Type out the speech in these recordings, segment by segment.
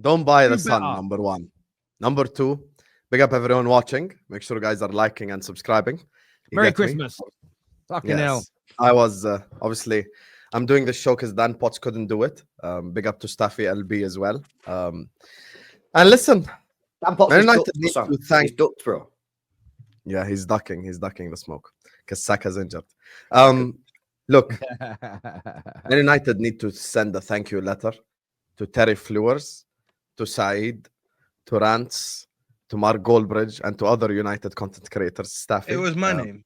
Don't buy the Do sun, better. number one. Number two, big up everyone watching. Make sure you guys are liking and subscribing. You Merry get me? Christmas. Fucking hell. Yes. I was obviously I'm doing this show because Dan Potts couldn't do it. Big up to Staffy LB as well. And listen, Dan Potts Man is United ducked, need son. to thank. He's ducked, bro. Yeah, he's ducking the smoke because Saka's injured. Look, Man United need to send a thank you letter to Terry Flewers, to Saeed, to Rance, to Mark Goldbridge, and to other United content creators, Staffy. It was my name.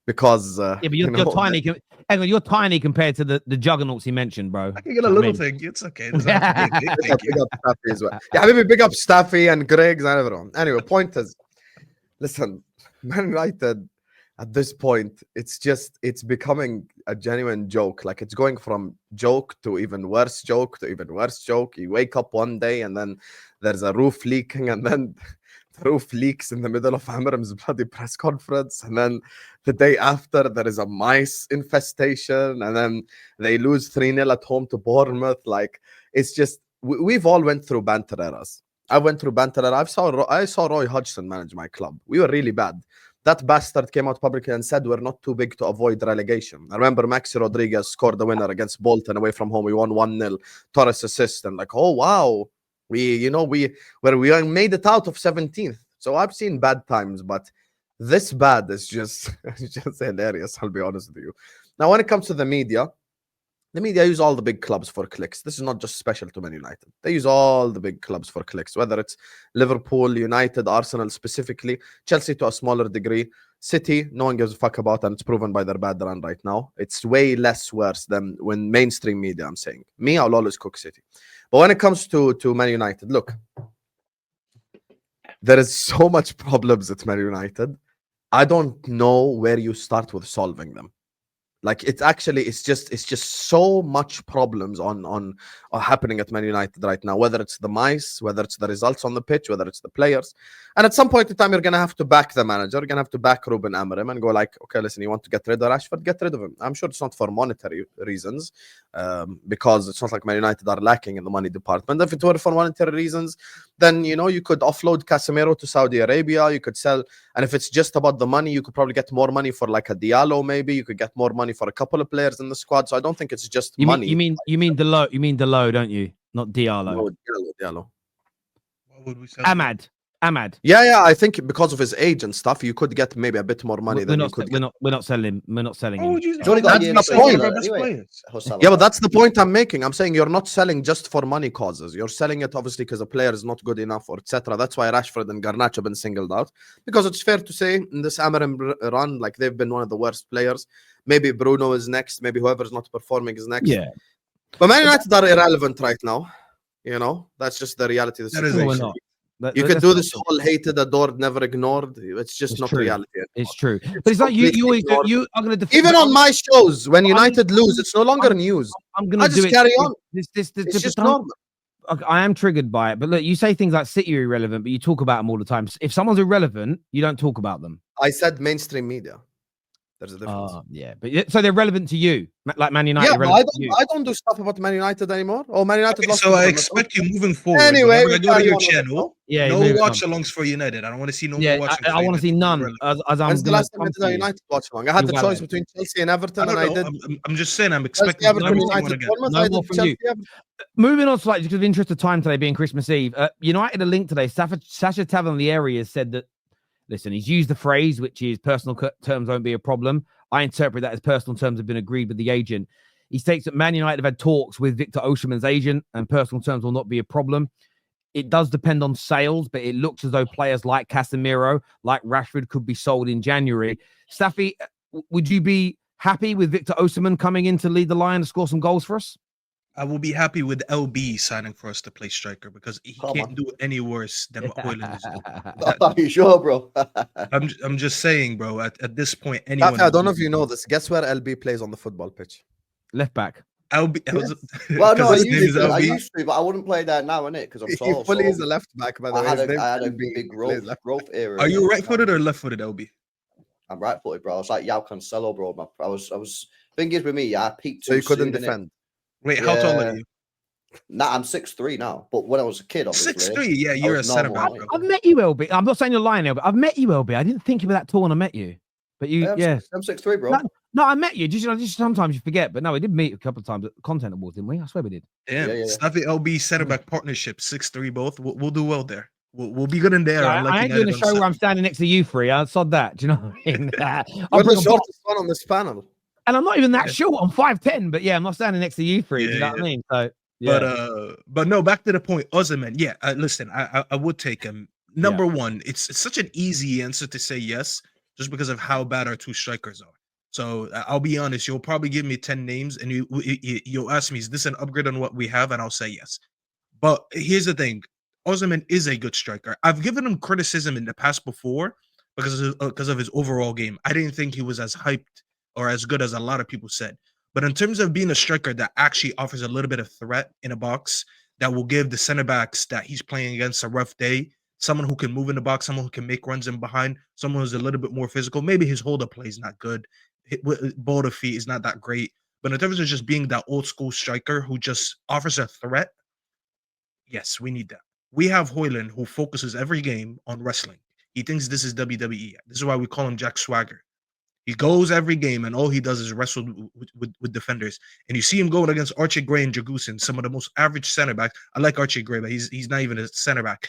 Because Yeah, but you're tiny. Hang on, you're tiny compared to the juggernauts he mentioned, bro. I can get a little thing. It's okay. It doesn't have to be a big thank you. Big up Staffy as well. Yeah, maybe big up Staffy and Greg's and everyone. Anyway, point is, listen, Man United at this point, it's becoming a genuine joke. Like it's going from joke to even worse joke to even worse joke. You wake up one day and then there's a roof leaking, and then the roof leaks in the middle of Amram's bloody press conference, and then the day after there is a mice infestation, and then they lose 3-0 at home to Bournemouth. Like it's just we've all went through banter eras. I went through banter era. I saw Roy Hodgson manage my club. We were really bad. That bastard came out publicly and said we're not too big to avoid relegation. I remember Maxi Rodriguez scored the winner against Bolton away from home. We won 1-0. Torres assist, and like, oh wow, we made it out of 17th. So I've seen bad times, but this bad is just it's just hilarious. I'll be honest with you. Now, when it comes to the media use all the big clubs for clicks. This is not just special to Man United. They use all the big clubs for clicks, whether it's Liverpool, United, Arsenal specifically, Chelsea to a smaller degree. City, no one gives a fuck about, and it's proven by their bad run right now. It's way less worse than when mainstream media, I'm saying. Me, I'll always cook City. But when it comes to Man United, look, there is so much problems at Man United. I don't know where you start with solving them. Like it's just so much problems on happening at Man United right now, whether it's the mice, whether it's the results on the pitch, whether it's the players. And at some point in time, you're going to have to back the manager. You're going to have to back Ruben Amorim and go like, okay, listen, you want to get rid of Rashford, get rid of him. I'm sure it's not for monetary reasons, because it's not like Man United are lacking in the money department. If it were for monetary reasons, then, you could offload Casemiro to Saudi Arabia. You could sell. And if it's just about the money, you could probably get more money for like a Diallo, maybe. You could get more money for a couple of players in the squad. So I don't think it's just money. You mean Delo, don't you? Not Diallo. No, Diallo. What would we say? Ahmad. Yeah. I think because of his age and stuff, you could get maybe a bit more money than you could. We're not selling him. We're not selling him. He's only got a year That's the left point. anyway. Yeah, but that's the point I'm making. I'm saying you're not selling just for money causes. You're selling it obviously because a player is not good enough, or etc. That's why Rashford and Garnacho have been singled out, because it's fair to say in this Amorim run, like they've been one of the worst players. Maybe Bruno is next. Maybe whoever's not performing is next. Yeah. But Man United are irrelevant right now. That's just the reality of the That is situation. No, we're not. You could do this whole hated, adored, never ignored. It's just not true. reality anymore. It's true. But it's like you are going to defend. Even on my shows, when United lose, it's no longer news. I'm going I to just carry on. It's just normal. I am triggered by it. But look, you say things like City are irrelevant, but you talk about them all the time. If someone's irrelevant, you don't talk about them. I said mainstream media. There's a difference. Yeah, but so they're relevant to you, like Man United. Yeah, but I don't do stuff about Man United anymore. Oh, Man United. Okay, so I expect you moving forward. Anyway, when I go to your channel. Yeah, no watch-alongs for United. I don't want to see no more watch. I want to see none. When's the last time I did a United watch along? I had the choice between Chelsea and Everton, and I did. I'm just saying, I'm expecting Everton, United. No more from you. Moving on slightly, because of the interest of time today being Christmas Eve. United a link today. Sasha Tavernieri has said that. Listen, he's used the phrase, which is personal terms won't be a problem. I interpret that as personal terms have been agreed with the agent. He states that Man United have had talks with Victor Osimhen's agent and personal terms will not be a problem. It does depend on sales, but it looks as though players like Casemiro, like Rashford, could be sold in January. Staffy, would you be happy with Victor Osimhen coming in to lead the line to score some goals for us? I will be happy with LB signing for us to play striker, because he can't do any worse than what Hojlund is doing. Are you sure, bro? I'm just saying, bro. At this point, anyone. I don't know if you know this. Guess where LB plays on the football pitch? Left back. LB. Well, no, I LB. used to, but I wouldn't play there now, innit? Because I'm tall. He fully is a left back. By the way, I had a big growth era. Are you right-footed or left-footed, LB? I'm right-footed, bro. I was like Yao Cancelo, bro. I was. Thing is with me, I peaked. So you couldn't defend. Wait, how tall are you? Nah, I'm 6'3" now. But when I was a kid, obviously. 6'3", yeah, you're a was center normal. back. I've met you, LB. I'm not saying you're lying, LB. I've met you, LB. I didn't think you were that tall when I met you. But you, I'm 6'3", bro. No, I met you. Just sometimes you forget. But no, we did meet a couple of times at Content Awards, didn't we? I swear we did. Damn, Staffy LB center back partnership, 6'3" both. We'll do well there. We'll be good in there. Yeah, I ain't doing a show where I'm standing next to you three. I sod that. Do you know what I mean? You're the shortest one on this panel. And I'm not even that short. I'm 5'10", but yeah, I'm not standing next to you three. Do you know what I mean? So, yeah. But no, back to the point. Osimhen, yeah, listen, I would take him. Number one, it's such an easy answer to say yes, just because of how bad our two strikers are. So I'll be honest, you'll probably give me 10 names, and you'll ask me, is this an upgrade on what we have? And I'll say yes. But here's the thing. Osimhen is a good striker. I've given him criticism in the past before because of his overall game. I didn't think he was as hyped or as good as a lot of people said. But in terms of being a striker that actually offers a little bit of threat in a box, that will give the center backs that he's playing against a rough day, someone who can move in the box, someone who can make runs in behind, someone who's a little bit more physical. Maybe his hold-up play is not good. Ball to feet is not that great. But in terms of just being that old-school striker who just offers a threat, yes, we need that. We have Hojlund, who focuses every game on wrestling. He thinks this is WWE. This is why we call him Jack Swagger. He goes every game, and all he does is wrestle with defenders. And you see him going against Archie Gray and Jagusin, some of the most average center backs. I like Archie Gray, but he's not even a center back.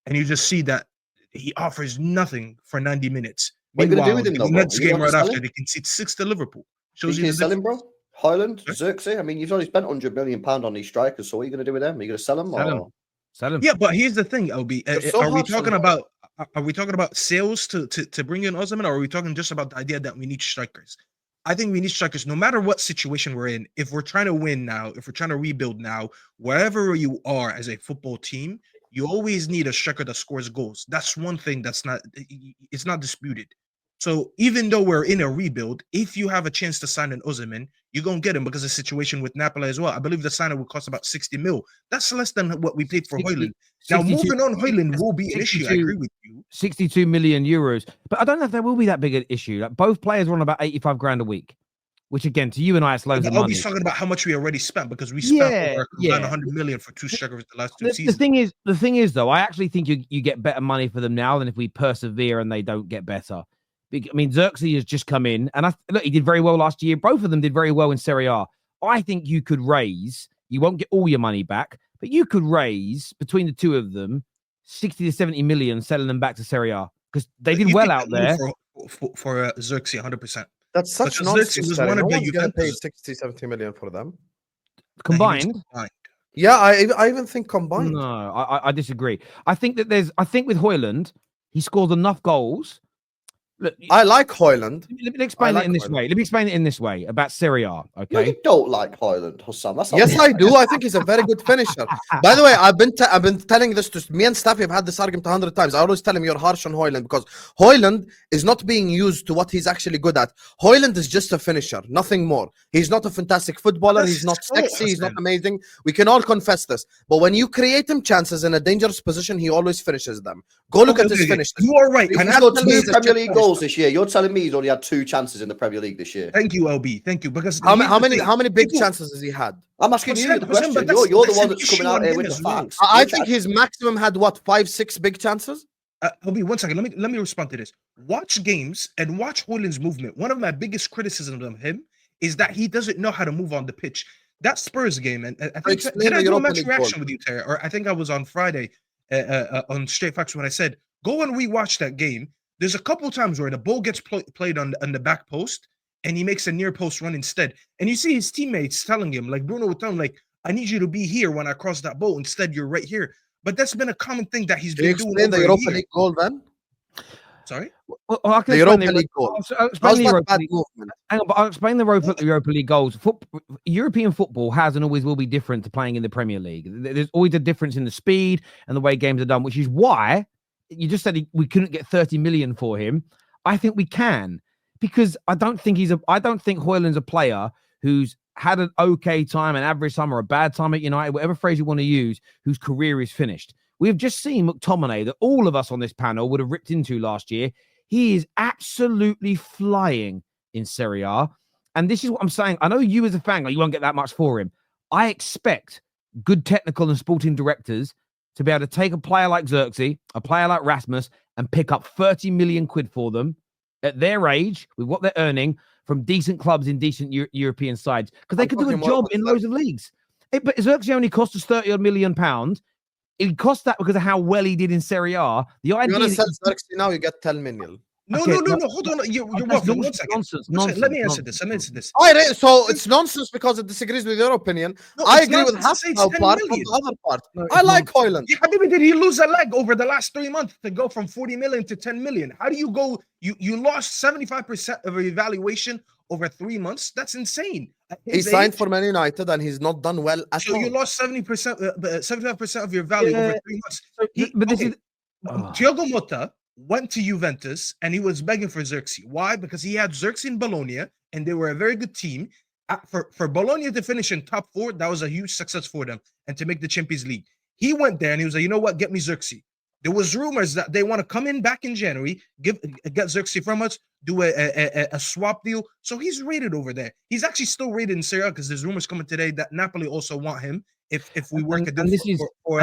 And you just see that he offers nothing for 90 minutes. What are you going to do with him, though? The next game right after, they concede 6 to Liverpool. Shows you sell him, bro? Hojlund, Zirkzee? I mean, you've only spent £100 million on these strikers, so what are you going to do with them? Are you going to sell them? Sell him. Yeah, but here's the thing, LB. Are we talking about sales to bring in Osimhen, or are we talking just about the idea that we need strikers? I think we need strikers no matter what situation we're in. If we're trying to win now, if we're trying to rebuild now, wherever you are as a football team, you always need a striker that scores goals. That's one thing it's not disputed. So even though we're in a rebuild, if you have a chance to sign an Osimhen, you're going to get him because of the situation with Napoli as well. I believe the signing will cost about 60 mil. That's less than what we paid for Hojlund. Now, moving on Hojlund will be an issue. I agree with you. 62 million euros. But I don't know if there will be that big an issue. Like, both players are on about 85 grand a week, which again, to you and I, it's loads of money. I'll be talking about how much we already spent because we spent over 100 million for two strikers the last two seasons. The thing is, though, I actually think you get better money for them now than if we persevere and they don't get better. I mean, Zirkzee has just come in, and look, he did very well last year. Both of them did very well in Serie A. I think you could raise, you won't get all your money back, but you could raise between the two of them 60 to 70 million selling them back to Serie A because they did well out there. For Zirkzee, 100%. That's such nonsense. No one's going to pay 60, 70 million for them. Combined? Yeah, I even think combined. No, I disagree. I think with Hojlund, he scores enough goals. Look, I like Hojlund. Let me explain it in this way. Let me explain it in this way about Serie A. Okay. No, you don't like Hojlund, Hussam. Yes, I do. I think he's a very good finisher. By the way, I've been telling this to me and Staffy. Have had this argument 100 times. I always tell him you're harsh on Hojlund because Hojlund is not being used to what he's actually good at. Hojlund is just a finisher, nothing more. He's not a fantastic footballer. He's not sexy. He's not amazing. We can all confess this. But when you create him chances in a dangerous position, he always finishes them. Go look at his finish. You are right. He's got 2 Premier League goals this year. You're telling me he's only had 2 chances in the Premier League this year. Thank you, LB. Thank you. Because how many big chances has he had? I'm asking you the question. You're the one that's coming out here with the facts. I think his maximum had what, 5-6 big chances. LB, 1 second. Let me respond to this. Watch games and watch Hojlund's movement. One of my biggest criticisms of him is that he doesn't know how to move on the pitch. That Spurs game, and I think did I do a match reaction with you, Terry? Or I think I was on Friday on Straight Facts when I said go and rewatch that game. There's a couple times where the ball gets played on the back post and he makes a near post run instead. And you see his teammates telling him, like Bruno would tell him, like, I need you to be here when I cross that ball. Instead, you're right here. But that's been a common thing that he's been doing. Explain the Europa League goal then? Sorry? Well, I can the Europa League goal. I'll explain the Europa League goals. European football has and always will be different to playing in the Premier League. There's always a difference in the speed and the way games are done, which is why you just said we couldn't get 30 million for him. I think we can because I don't think Hojlund's a player who's had an okay time, an average time, or a bad time at United, whatever phrase you want to use, whose career is finished. We've just seen McTominay that all of us on this panel would have ripped into last year. He is absolutely flying in Serie A. And this is what I'm saying. I know you as a fan, you won't get that much for him. I expect good technical and sporting directors to be able to take a player like Zirkzee, a player like Rasmus, and pick up 30 million quid for them at their age with what they're earning from decent clubs in decent European sides, because they could do a job in loads of leagues. But Zirkzee only cost us £30 million. It cost that because of how well he did in Serie A. The idea you want to sell Zirkzee now, you get 10 million. No, Okay, hold on. You're welcome. 1 second. Nonsense. Let me answer this. So it's nonsense because it disagrees with your opinion. No, I it's agree with nonsense half to say the it's part 10 from million. the other part. No, I like nonsense. Hojlund. Yeah, Habibi, did he lose a leg over the last 3 months to go from 40 million to 10 million? How do you go? You lost 75% of your evaluation over 3 months. That's insane. He signed for Man United and he's not done well at So all. you lost 75% of your value over 3 months. Thiago Motta went to Juventus and he was begging for Zirkzee. Why? Because he had Zirkzee in Bologna and they were a very good team. For Bologna to finish in top 4, that was a huge success for them and to make the Champions League. He went there and he was like, you know what? Get me Zirkzee. There was rumors that they want to come in back in January, get Zirkzee from us, do a swap deal. So he's rated over there. He's actually still rated in Serie A because there's rumors coming today that Napoli also want him if we work a deal for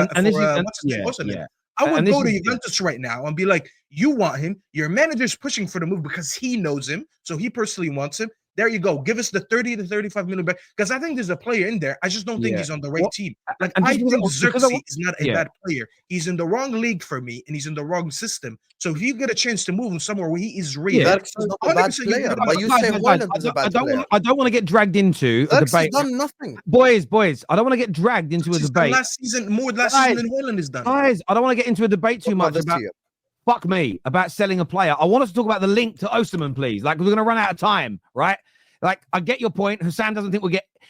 I would go to Juventus right now and be like, you want him. Your manager's pushing for the move because he knows him. So he personally wants him. There you go. Give us the 30 to 35 million back. Because I think there's a player in there. I just don't think he's on the right team. Like, I think Zirkzee is not a bad player. He's in the wrong league for me, and he's in the wrong system. So if you get a chance to move him somewhere where he is rated, Zirkzee's not a bad player. But you say Hojlund is a bad player. I don't want to get dragged into a debate. Done nothing. Boys, I don't want to get dragged into a debate. Last season than Hojlund is done. Guys, I don't want to get into a debate too much about fuck me about selling a player. I want us to talk about the link to Osimhen, please. Like, we're going to run out of time, right? Like, I get your point. Hassan doesn't think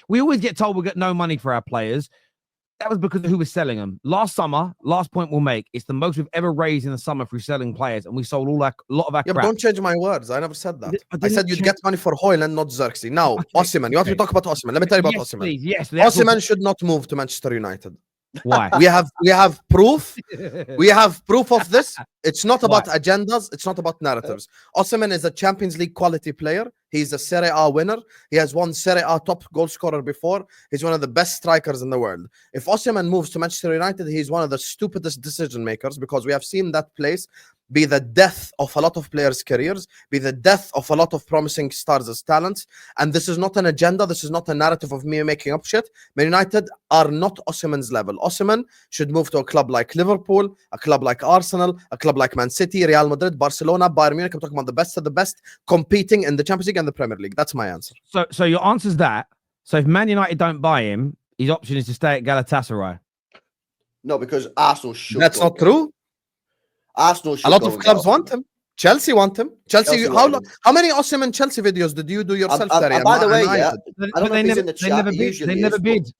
we always get told we'll get no money for our players. That was because of who was selling them. Last summer, last point we'll make, it's the most we've ever raised in the summer through selling players, and we sold a lot of our crap. But don't change my words. I never said that. I said you'd get money for Hojlund, not Zirkzee. Now, Osimhen. You want to talk about Osimhen? Let me tell you about Osimhen. Please, yes. Osimhen should not move to Manchester United. Why? We have proof. We have proof of this. It's not about agendas. It's not about narratives. Osimhen is a Champions League quality player. He's a Serie A winner. He has won Serie A top goal scorer before. He's one of the best strikers in the world. If Osimhen moves to Manchester United, he's one of the stupidest decision makers, because we have seen that place be the death of a lot of players' careers, be the death of a lot of promising stars' talents. And this is not an agenda. This is not a narrative of me making up shit. Man United are not Osimhen's level. Osimhen should move to a club like Liverpool, a club like Arsenal, a club like Man City, Real Madrid, Barcelona, Bayern Munich. I'm talking about the best of the best competing in the Champions League and the Premier League. That's my answer. So your answer is that. So if Man United don't buy him, his option is to stay at Galatasaray. No, because Arsenal should. That's not true. Arsenal should. A lot of clubs want him. Chelsea want him. Chelsea how many Osimhen Chelsea videos did you do yourself? By the way, I don't know if he's in the chat.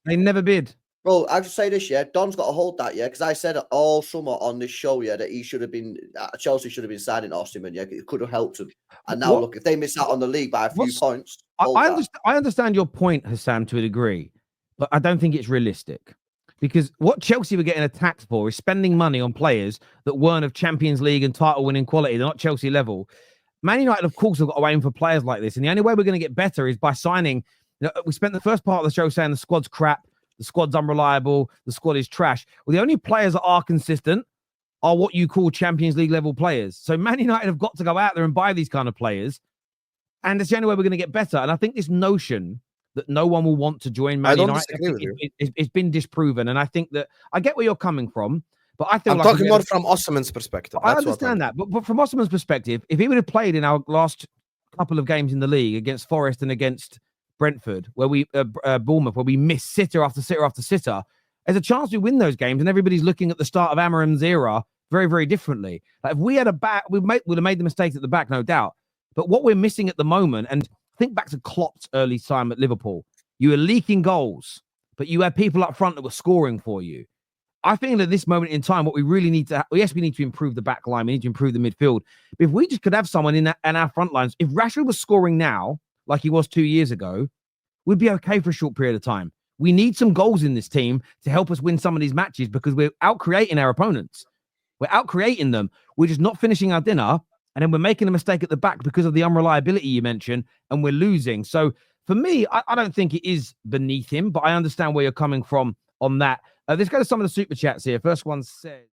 They never bid. Bro, I just say this, Don's got to hold that, because I said all summer on this show, that he should have been, Chelsea should have been signing Osimhen, it could have helped him. And now, look, if they miss out on the league by a few points, I understand your point, Hassan, to a degree, but I don't think it's realistic. Because what Chelsea were getting attacked for is spending money on players that weren't of Champions League and title-winning quality. They're not Chelsea level. Man United, of course, have got to aim for players like this. And the only way we're going to get better is by signing. We spent the first part of the show saying the squad's crap, the squad's unreliable, the squad is trash. Well, the only players that are consistent are what you call Champions League level players. So Man United have got to go out there and buy these kind of players. And it's the only way we're going to get better. And I think this notion that no one will want to join Man United, it's been disproven. And I think that I get where you're coming from, but I feel I'm talking more from Osimhen's perspective. I understand that, but from Osimhen's perspective, if he would have played in our last couple of games in the league against Forest and against Brentford, where we Bournemouth, where we miss sitter after sitter after sitter, there's a chance we win those games, and everybody's looking at the start of Amorim's era very, very differently. Like, if we had a back, we would have made the mistakes at the back, no doubt. But what we're missing at the moment, and think back to Klopp's early time at Liverpool. You were leaking goals, but you had people up front that were scoring for you. I think at this moment in time, what we really need to, we need to improve the back line. We need to improve the midfield. But if we just could have someone in our front lines, if Rashford was scoring now, like he was 2 years ago, we'd be okay for a short period of time. We need some goals in this team to help us win some of these matches, because we're out-creating our opponents. We're out-creating them. We're just not finishing our dinner. And then we're making a mistake at the back because of the unreliability you mentioned, and we're losing. So for me, I don't think it is beneath him, but I understand where you're coming from on that. Let's go to some of the super chats here. First one says.